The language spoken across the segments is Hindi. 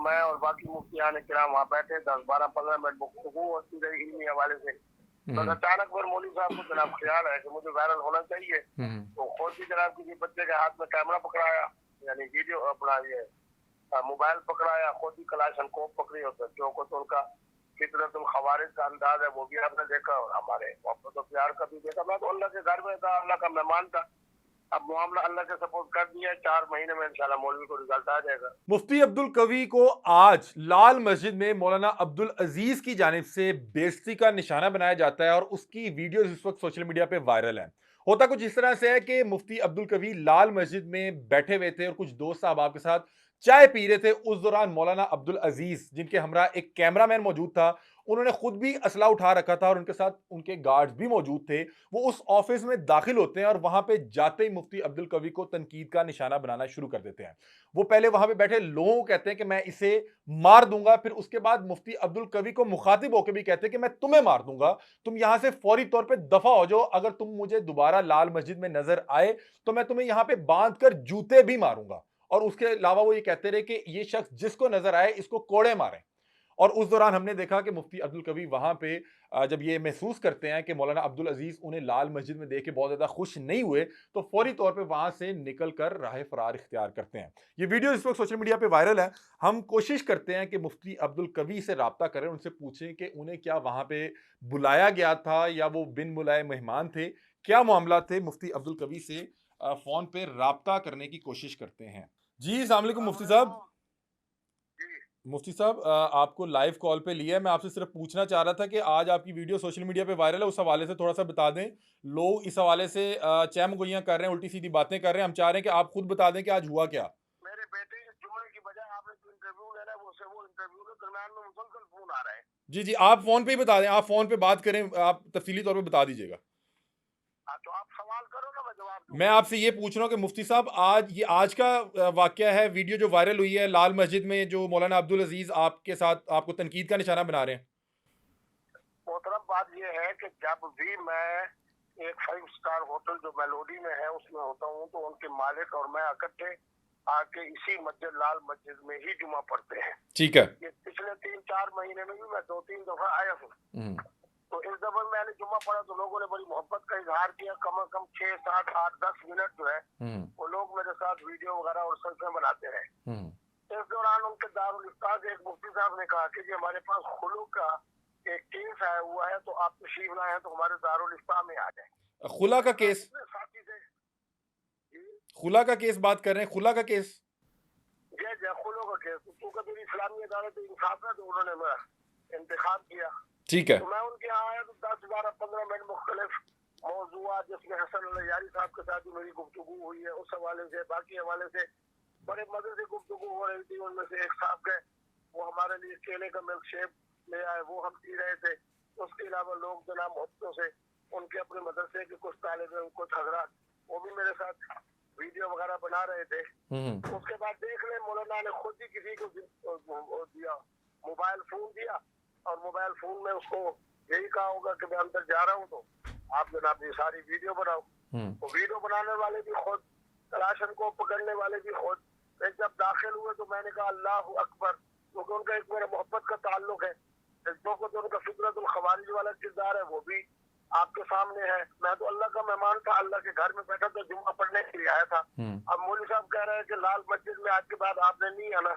मैं और बाकी मुफ्तियान किराम वहाँ बैठे 10-12-15 मिनट गुफ्तगू होती रही इल्मी हवाले से। तो अचानक पर मौलवी साहब को जनाब ख्याल है कि मुझे वायरल होना चाहिए, तो खुद भी जनाब किसी बच्चे के हाथ में कैमरा पकड़ाया, यानी वीडियो अपना ये मोबाइल पकड़ाया, खुद ही कलाशन कोप पकड़ी और बच्चों को, तो उनका फितरतुल खवारिज का अंदाज है वो भी आपने देखा और हमारे मोहब्बत और प्यार का भी देखा। मैं तो अल्लाह के घर में था, अल्लाह का मेहमान था। अब मामला अल्लाह के सपोर्ट कर दिया है, 4 महीने में इंशाल्लाह मौलवी को रिजल्ट आ जाएगा। मुफ्ती अब्दुल कवी को आज लाल मस्जिद में मौलाना अब्दुल अजीज की जानिब से बेइज्जती का निशाना बनाया जाता है और उसकी वीडियोस इस वक्त सोशल मीडिया पे वायरल है। होता कुछ इस तरह से है कि मुफ्ती अब्दुल कवी लाल मस्जिद में बैठे हुए थे और कुछ दोस्त साहब के साथ चाय पी रहे थे। उस दौरान मौलाना अब्दुल अजीज, जिनके हमरा एक कैमरामैन मौजूद था, उन्होंने खुद भी असला उठा रखा था और उनके साथ उनके गार्ड्स भी मौजूद थे। वो उस ऑफिस में दाखिल होते हैं और वहां पे जाते ही मुफ्ती अब्दुल कवी को तनकीद का निशाना बनाना शुरू कर देते हैं। वो पहले वहां पे बैठे लोगों को कहते हैं कि मैं इसे मार दूंगा, फिर उसके बाद मुफ्ती अब्दुल कवी को मुखातिब होकर भी कहते हैं कि मैं तुम्हें मार दूंगा, तुम यहां से फौरी तौर पे दफा हो जाओ, अगर तुम मुझे दोबारा लाल मस्जिद में नजर आए तो मैं तुम्हें यहां पे बांध कर जूते भी मारूंगा। और उसके अलावा वो ये कहते रहे कि ये शख्स जिसको नजर आए इसको कोड़े मारे। और उस दौरान हमने देखा कि मुफ्ती अब्दुल कवी वहां पे जब ये महसूस करते हैं कि मौलाना अब्दुल अजीज उन्हें लाल मस्जिद में देख के बहुत ज्यादा खुश नहीं हुए, तो फौरी तौर पे वहां से निकल कर राह फरार इख्तियार करते हैं। ये वीडियो इस वक्त सोशल मीडिया पे वायरल है। हम कोशिश करते हैं कि मुफ्ती अब्दुल कवी से राब्ता करें, उनसे पूछें कि उन्हें क्या वहां पे बुलाया गया था या वो बिन बुलाए मेहमान थे, क्या मामला थे। मुफ्ती अब्दुल कवी से फोन पे राब्ता करने की कोशिश करते हैं। जी अस्सलाम वालेकुम मुफ्ती साहब। मुफ्ती साहब, आपको लाइव कॉल पे लिया है। मैं आपसे सिर्फ पूछना चाह रहा था कि आज आपकी वीडियो सोशल मीडिया पे वायरल है, उस हवाले से थोड़ा सा बता दें। लोग इस हवाले से चहमगोइयां कर रहे हैं, उल्टी सीधी बातें कर रहे हैं। हम चाह रहे हैं कि आप खुद बता दें कि आज हुआ क्या। मेरे बेटे के जुम्मन की बजाय आपने जो इंटरव्यू लेना है वो इंटरव्यू के दरम्यान में मुसलसल फोन आ रहा है। जी जी, आप फोन पे ही बता दें, आप फोन पे बात करें, आप तफसीली तौर पे बता दीजिएगा। हाँ, तो आप सवाल करो ना, मैं जवाब मैं दूंगा। आपसे ये पूछ रहा हूँ कि मुफ्ती साहब, आज का वाकया है, वीडियो जो वायरल हुई है लाल मस्जिद में, जो मौलाना अब्दुल अजीज आपके साथ आपको तनकीद का निशाना बना रहे हैं। मोहतरम, बात यह है कि जब भी मैं एक 5 स्टार होटल जो मेलोडी में है उसमें होता हूँ, तो उनके मालिक और मैं इकट्ठे आके इसी मस्जिद लाल मस्जिद में ही जुमा पढ़ते हैं। ठीक है। ये पिछले 3-4 महीने में भी मैं 2-3 दफा आया हूँ। तो इस दफा मैंने जुम्मा पढ़ा तो लोगों ने बड़ी मोहब्बत का इजहार किया। कम से कम 6-7-8-10 मिनट जो है वो लोग मेरे साथ वीडियो वगैरह और सेल्फी बनाते रहे। इस दौरान उनके दारुल इफ्ता के एक मुफ्ती साहब ने कहा कि जी हमारे पास खुलू का एक केस आया हुआ है, तो आप तशरीफ लाए हैं तो हमारे दारुल इफ्ता में आ जाए। खुला का केस, साथी से खुला का केस बात कर रहे हैं, खुला का केस। जय जय खुलो का केस, तो कभी इस्लामी अदालत इंसाफ है तो उन्होंने मेरा इंतखाब किया। ठीक है। तो मैं उनके यहाँ आया तो 10-12-15 मिनट मुख्तलिफ मौजूद जिसमें हसन यारी साहब के साथ भी मेरी गुफ्तगू हुई है, उस हवाले से बाकी हवाले से बड़े मजे से गुफ्तगू हो रही थी। उनमें से एक साहब गए, वो हमारे लिए केले का मिल्क शेक ले आए, वो हम पी रहे थे। उसके अलावा लोग जनाब मोहब्बतों से उनके अपने मदरसे के कुछ तालिब इल्म, कुछ हजरात, वो भी मेरे साथ वीडियो वगैरह बना रहे थे। उसके बाद देख ले मौलाना ने खुद ही किसी को दिया, मोबाइल फोन दिया, और मोबाइल फोन में उसको यही कहा होगा कि मैं अंदर जा रहा हूँ तो आप जनाब ये सारी वीडियो बनाओ। तो वीडियो बनाने वाले भी खुद, तलाशन को पकड़ने वाले भी खुद। फिर जब दाखिल हुए तो मैंने कहा अल्लाह अकबर, क्योंकि उनका एक मेरा मोहब्बत का ताल्लुक है। दो को तो उनका फितरतुल खवारिज वाला किरदार है, वो भी आपके सामने है। मैं तो अल्लाह का मेहमान था, अल्लाह के घर में बैठा था, जुम्मा पढ़ने के लिए आया था। अब मौलवी साहब कह रहे हैं कि लाल मस्जिद में आज के बाद आपने नहीं आना।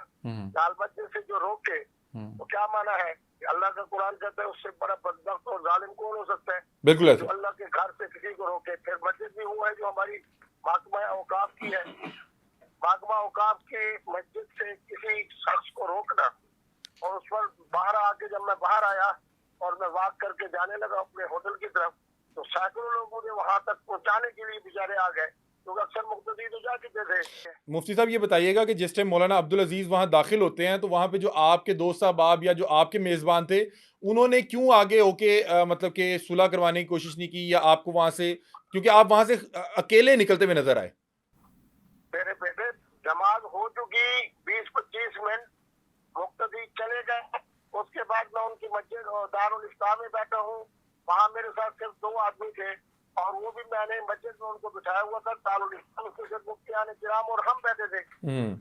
लाल मस्जिद से जो रोके तो क्या माना है कि अल्लाह का कुरान कहता है उससे बड़ा बदबख्त और जालिम कौन हो सकता है। बिल्कुल जो अल्लाह के घर से किसी को रोके। फिर मस्जिद भी हुआ है जो हमारी महकमा औकाफ की है, महकमा औकाफ की मस्जिद से किसी शख्स को रोकना, और उस पर बाहर आके जब मैं बाहर आया और मैं वॉक करके जाने लगा अपने होटल की तरफ, तो सैकड़ों लोग मुझे वहां तक पहुंचाने के लिए बेचारे आ गए, क्योंकि अक्सर मुक्तदी तो जा चुके थे। मुफ्ती साहब ये बताइएगा कि जिस टाइम मौलाना अब्दुल अजीज वहां दाखिल होते हैं, तो वहां पे जो आपके दोस्त साहब या जो आपके मेजबान थे, उन्होंने क्यों आगे होके मतलब कि सुलह करवाने की कोशिश नहीं की, या आपको वहां से, क्योंकि आप वहां से अकेले निकलते हुए नजर आए। मेरे बेटे जमात हो चुकी 20-25 मिनट, मुक्तदी चले गए। उसके बाद मैं उनकी मस्जिद और दारुल इफ्ता में बैठा हूँ। वहाँ मेरे साथ सिर्फ 2 आदमी थे, और वो भी मैंने मस्जिद में उनको बिठाया हुआ था। दारुल इफ्ता में सिर्फ मुफ्तियान किराम और हम बैठे थे।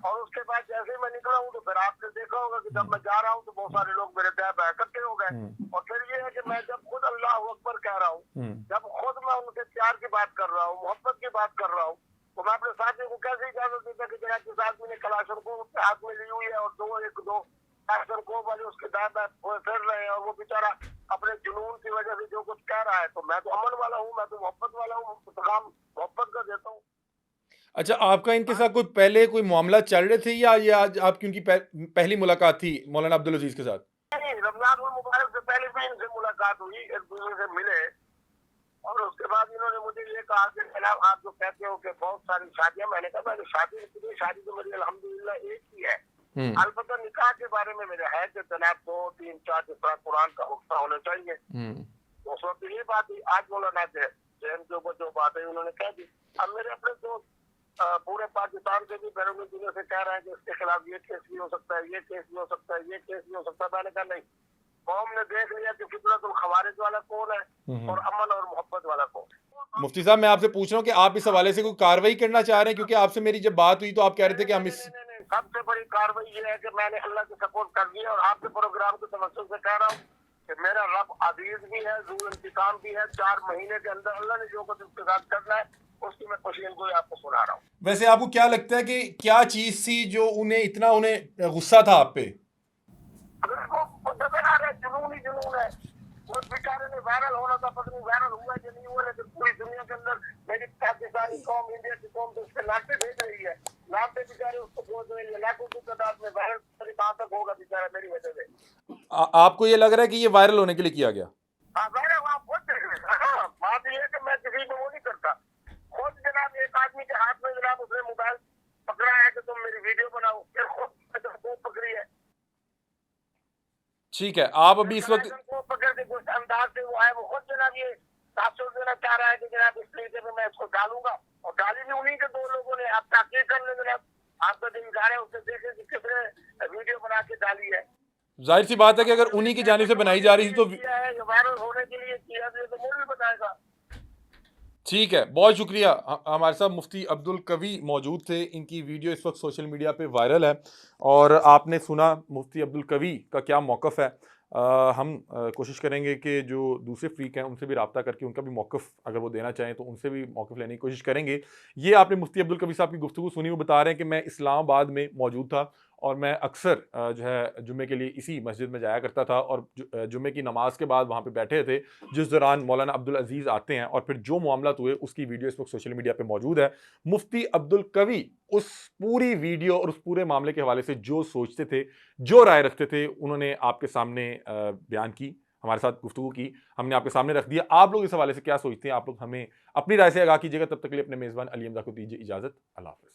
और उसके बाद जैसे ही मैं निकला हूँ तो फिर आपने देखा होगा कि जब मैं जा रहा हूँ तो बहुत सारे लोग मेरे तहत इकट्ठे हो गए। और फिर ये है कि मैं जब खुद अल्लाह अकबर कह रहा हूँ, जब खुद मैं उनके प्यार की बात कर रहा हूँ, मोहब्बत की बात कर रहा हूँ, तो मैं अपने साथी को कैसे इजाजत देता कि जरा जिस आदमी ने कलाशनको अपने हाथ में ली हुई है और दो कलाशनको वाले उसके दाएं फिर रहे हैं और वो बेचारा अपने जुनून की वजह से जो कुछ कह रहा है, तो मैं तो अमन वाला हूँ, मैं तो मोहब्बत वाला हूँ, पैगाम मोहब्बत का देता हूँ। अच्छा, आपका इनके साथ कोई पहले कोई मामला चल रहे थे या ये आज आपकी उनकी पहली मुलाकात थी मौलाना अब्दुल अजीज के साथ? नहीं, रमजान मुबारक से पहले भी इनसे मुलाकात हुई, एक दूसरे से मिले और उसके बाद इन्होंने मुझे ये कहा कि जनाब आप जो कहते हो कि बहुत सारी शादियां, मैंने कहा मैंने शादी तो मेरी अल्हम्दुलिल्लाह एक ही है। अलबत्ता निकाह के बारे में मेरा है कि जनाब 2, 3, 4 जिस तरह कुरान का हुक्म होना चाहिए। उस वक्त ये बात ही आज मौलाना जो बात है उन्होंने कह दी। अब मेरे अपने दोस्त पूरे पाकिस्तान के भी बैरूनी दुनिया से कह रहे हैं कि इसके खिलाफ ये केस भी हो सकता है, ये केस भी हो सकता है, ये केस भी हो सकता है। मैंने कहा नहीं, कौम ने देख लिया कि फितरतुल खवारिज वाला कौन है और अमन और मोहब्बत वाला कौन है। मुफ्ती साहब, मैं आपसे पूछ रहा हूँ कि आप इस हवाले से कोई कार्रवाई करना चाह रहे हैं, क्योंकि आपसे मेरी जब बात हुई तो आप कह रहे थे कि हम इस सबसे बड़ी कार्रवाई ये है कि मैंने अल्लाह की सपोर्ट कर दी और आपके प्रोग्राम के तवज्जुह से कह रहा हूँ कि मेरा रब अजीज भी है, ज़ू इंतकाम भी है। 4 महीने के अंदर अल्लाह ने जो कुछ उसके साथ करना है उसकी मैं खुशियां को आपको सुना रहा हूँ। वैसे आपको क्या लगता है कि क्या चीज थी जो उन्हें गुस्सा था आप पे? जुनून ही जुनून है। उस बेचारे ने वायरल होना था, पता नहीं वायरल हुआ कि नहीं हुआ, लेकिन पूरी दुनिया के अंदर मेरी पाकिस्तानी कौम, इंडिया की कौम तो उसके नाते भेज रही है, नाते बेचारे उसको पहुंच रही है लाखों की तादाद में। वायरल कहाँ तक होगा बेचारा मेरी वजह से। आपको ये लग रहा है कि ये वायरल होने के लिए किया गया? हाँ, वायरल वहाँ पहुंच रहे। बात ये है कि मैं किसी को वो नहीं करता। खुद जनाब एक आदमी के हाथ में जनाब उसने मोबाइल पकड़ा है कि तुम मेरी वीडियो बनाओ, फिर खुद पकड़ी है। ठीक है, आप अभी इस वक्त पकड़ के कुछ अंदाज से वो है, वो खुद जनाब ये साफ देना चाह रहा है कि जनाब इस तरीके में मैं इसको डालूंगा, और डाली भी उन्हीं के 2 लोगों ने। आप ताकीद कर ले जनाब, आपका दिन जा रहे हैं उससे देखे कि कितने वीडियो बना के डाली है। जाहिर सी बात है कि अगर उन्हीं की जानिब से बनाई जा रही थी तो वायरल होने के लिए किया तो मुझे भी बताएगा। ठीक है, बहुत शुक्रिया। हमारे साथ मुफ्ती अब्दुल कवी मौजूद थे, इनकी वीडियो इस वक्त सोशल मीडिया पे वायरल है और आपने सुना मुफ्ती अब्दुल कवी का क्या मौक़िफ़ है। हम कोशिश करेंगे कि जो दूसरे फ़रीक हैं उनसे भी रब्ता करके उनका भी मौक़िफ़ अगर वो देना चाहें तो उनसे भी मौक़िफ़ लेने की कोशिश करेंगे। ये आपने मुफ्ती अब्दुल कवी साहब की गुफ्तगू सुनी, वो बता रहे हैं कि मैं इस्लामाबाद में मौजूद था और मैं अक्सर जो है जुम्मे के लिए इसी मस्जिद में जाया करता था और जुम्मे की नमाज के बाद वहाँ पे बैठे थे, जिस दौरान मौलाना अब्दुल अजीज़ आते हैं और फिर जो मामलात हुए उसकी वीडियो इस वक्त सोशल मीडिया पे मौजूद है। मुफ्ती अब्दुल कवी उस पूरी वीडियो और उस पूरे मामले के हवाले से जो सोचते थे, जो राय रखते थे, उन्होंने आपके सामने बयान की, हमारे साथ गुफ्तगू की, हमने आपके सामने रख दिया। आप लोग इस हवाले से क्या सोचते हैं? आप लोग हमें अपनी राय से आगाह कीजिएगा। तब तक के लिए अपने मेज़बान अली हमज़ा को दीजिए इजाज़त। अल्लाह हाफ़िज़।